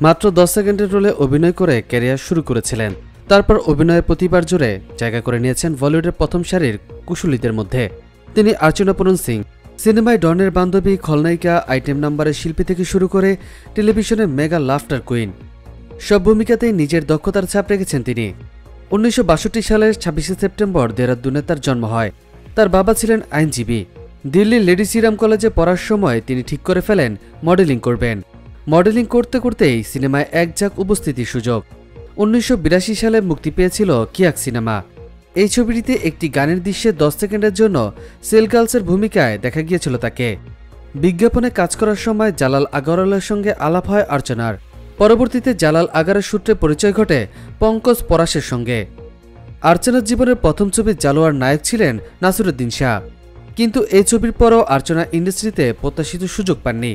মাত্র 10 সেকেন্ডের রোলে অভিনয় করে ক্যারিয়ার শুরু করেছিলেন। তারপর অভিনয়ের প্রতিবার জুড়ে জায়গা করে নিয়েছেন বলিউডের প্রথম সারির কুশলীদের মধ্যে। তিনি অর্চনা পুরন সিং, সিনেমায় ডনের বান্ধবী, খলনায়িকা, আইটেম নাম্বারের শিল্পী থেকে শুরু করে টেলিভিশনের মেগা লাফটার কুইন, সব ভূমিকাতেই নিজের দক্ষতার ছাপ রেখেছেন তিনি। 1962 সালের 26শে সেপ্টেম্বর দেহরাদুনে তার জন্ম হয়। তার বাবা ছিলেন আইনজীবী। দিল্লির লেডি শ্রীরাম কলেজে পড়ার সময় তিনি ঠিক করে ফেলেন মডেলিং করবেন। মডেলিং করতে করতেই সিনেমায় একঝাঁক উপস্থিতির সুযোগ। 1982 সালে মুক্তি পেয়েছিল কিয়াক সিনেমা। এই ছবিটিতে একটি গানের দৃশ্যে 10 সেকেন্ডের জন্য সেল গার্লসের ভূমিকায় দেখা গিয়েছিল তাকে। বিজ্ঞাপনে কাজ করার সময় জালাল আগরওয়ালের সঙ্গে আলাপ হয় অর্চনার। পরবর্তীতে জালাল আগারের সূত্রে পরিচয় ঘটে পঙ্কজ পরাশের সঙ্গে। অর্চনার জীবনের প্রথম ছবি জালোয়ার নায়ক ছিলেন নাসিরুদ্দিন শাহ, কিন্তু এই ছবির পরও অর্চনা ইন্ডাস্ট্রিতে প্রত্যাশিত সুযোগ পাননি।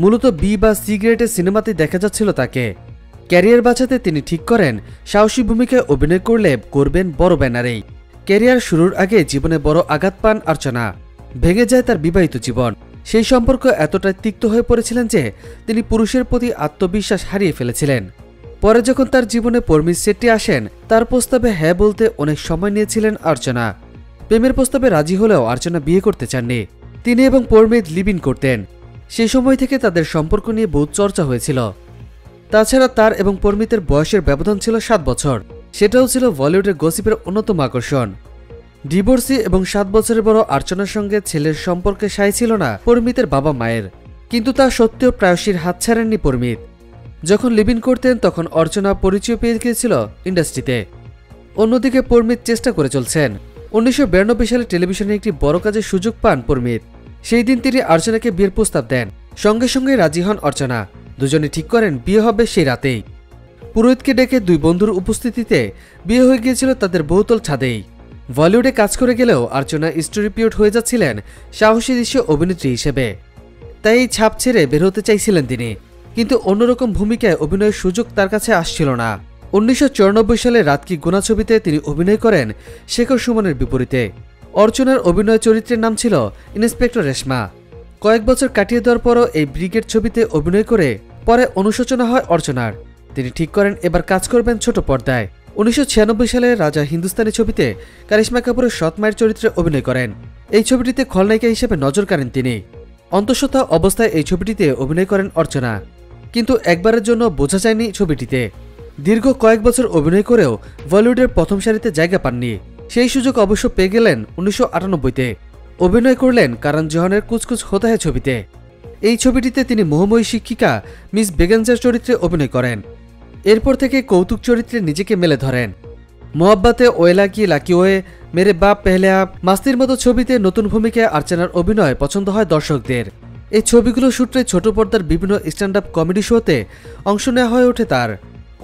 মূলত বি বা সি গ্রেডের সিনেমাতে দেখা যাচ্ছিল তাকে। ক্যারিয়ার বাঁচাতে তিনি ঠিক করেন সাহসী ভূমিকায় অভিনয় করলে করবেন বড় ব্যানারেই। ক্যারিয়ার শুরুর আগে জীবনে বড় আঘাত পান অর্চনা। ভেঙে যায় তার বিবাহিত জীবন। সেই সম্পর্ক এতটাই তিক্ত হয়ে পড়েছিলেন যে তিনি পুরুষের প্রতি আত্মবিশ্বাস হারিয়ে ফেলেছিলেন। পরে যখন তার জীবনে পরমিত শেট্টি আসেন, তার প্রস্তাবে হ্যাঁ বলতে অনেক সময় নিয়েছিলেন অর্চনা। প্রেমের প্রস্তাবে রাজি হলেও অর্চনা বিয়ে করতে চাননি। তিনি এবং পরমিত লিভ ইন করতেন। সেই সময় থেকে তাদের সম্পর্ক নিয়ে বহু চর্চা হয়েছিল। তাছাড়া তার এবং পরমিতের বয়সের ব্যবধান ছিল 7 বছর। সেটাও ছিল বলিউডের গসিপের অন্যতম আকর্ষণ। ডিভোর্সি এবং 7 বছরের বড় অর্চনার সঙ্গে ছেলের সম্পর্কে সায় ছিল না পরমিতের বাবা মায়ের, কিন্তু তা সত্ত্বেও প্রায়শই হাত ছাড়েননি পরমিত। যখন লিভ ইন করতেন তখন অর্চনা পরিচয় পেয়ে গিয়েছিল ইন্ডাস্ট্রিতে। অন্যদিকে পরমিত চেষ্টা করে চলছেন। 1992 সালে টেলিভিশনে একটি বড় কাজের সুযোগ পান পরমিত। সেই দিন তিনি অর্চনাকে বিয়ের প্রস্তাব দেন। সঙ্গে সঙ্গে রাজি হন অর্চনা। দুজনে ঠিক করেন বিয়ে হবে সেই রাতেই। পুরোহিতকে ডেকে 2 বন্ধুর উপস্থিতিতে বিয়ে হয়ে গিয়েছিল তাদের বহুতল ছাদেই। বলিউডে কাজ করে গেলেও অর্চনা স্টোরি পিরিয়ড হয়ে যাচ্ছিলেন সাহসী দৃশ্য অভিনেত্রী হিসেবে। তাই এই ছাপ ছেড়ে বের হতে চাইছিলেন তিনি, কিন্তু অন্যরকম ভূমিকায় অভিনয়ের সুযোগ তার কাছে আসছিল না। 1994 সালে রাত কি গুনা ছবিতে তিনি অভিনয় করেন শেখর সুমনের বিপরীতে। অর্চনার অভিনয় চরিত্রের নাম ছিল ইন্সপেক্টর রেশমা। কয়েক বছর কাটিয়ে দেওয়ার পরও এই ব্রিগেড ছবিতে অভিনয় করে পরে অনুশোচনা হয় অর্চনার। তিনি ঠিক করেন এবার কাজ করবেন ছোট পর্দায়। 1996 সালে রাজা হিন্দুস্তানি ছবিতে কারিশমা কাপুরের সৎ মায়ের চরিত্রে অভিনয় করেন। এই ছবিটিতে খলনায়িকা হিসেবে নজর কাড়েন তিনি। অন্তঃসত্ত্বা অবস্থায় এই ছবিটিতে অভিনয় করেন অর্চনা, কিন্তু একবারের জন্য বোঝা যায়নি ছবিটিতে। দীর্ঘ কয়েক বছর অভিনয় করেও বলিউডের প্রথম সারিতে জায়গা পাননি। সেই সুযোগ অবশ্য পেয়ে গেলেন 1998-তে। অভিনয় করলেন কারণ জোহানের কুছ কুছ হোতা হ্যায় ছবিতে। এই ছবিটিতে তিনি মোহময়ী শিক্ষিকা মিস বেগেনজার চরিত্রে অভিনয় করেন। এরপর থেকে কৌতুক চরিত্রে নিজেকে মেলে ধরেন। মোহাব্বতে, ওয়েলা কি লাকি ওয়ে, মেরে বাপ পেহলে আপ, মাস্তির মতো ছবিতে নতুন ভূমিকায় অর্চনার অভিনয় পছন্দ হয় দর্শকদের। এই ছবিগুলো সূত্রে ছোট পর্দার বিভিন্ন স্ট্যান্ড আপ কমেডি শোতে অংশ নেওয়া হয়ে ওঠে তার।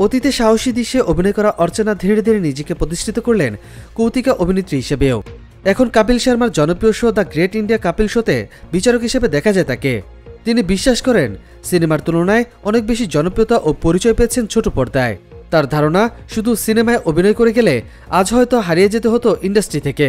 অতীতে সাহসী দৃশ্যে অভিনয় করা অর্চনা ধীরে ধীরে নিজেকে প্রতিষ্ঠিত করলেন কৌতুকা অভিনেত্রী হিসেবেও। এখন কপিল শর্মার জনপ্রিয় show the great India Kapil শোতে বিচারক হিসেবে দেখা যায় তাকে। তিনি বিশ্বাস করেন সিনেমার তুলনায় অনেক বেশি জনপ্রিয়তা ও পরিচয় পেয়েছেন ছোট পর্দায়। তার ধারণা শুধু সিনেমায় অভিনয় করে গেলে আজ হয়তো হারিয়ে যেতে হতো ইন্ডাস্ট্রি থেকে।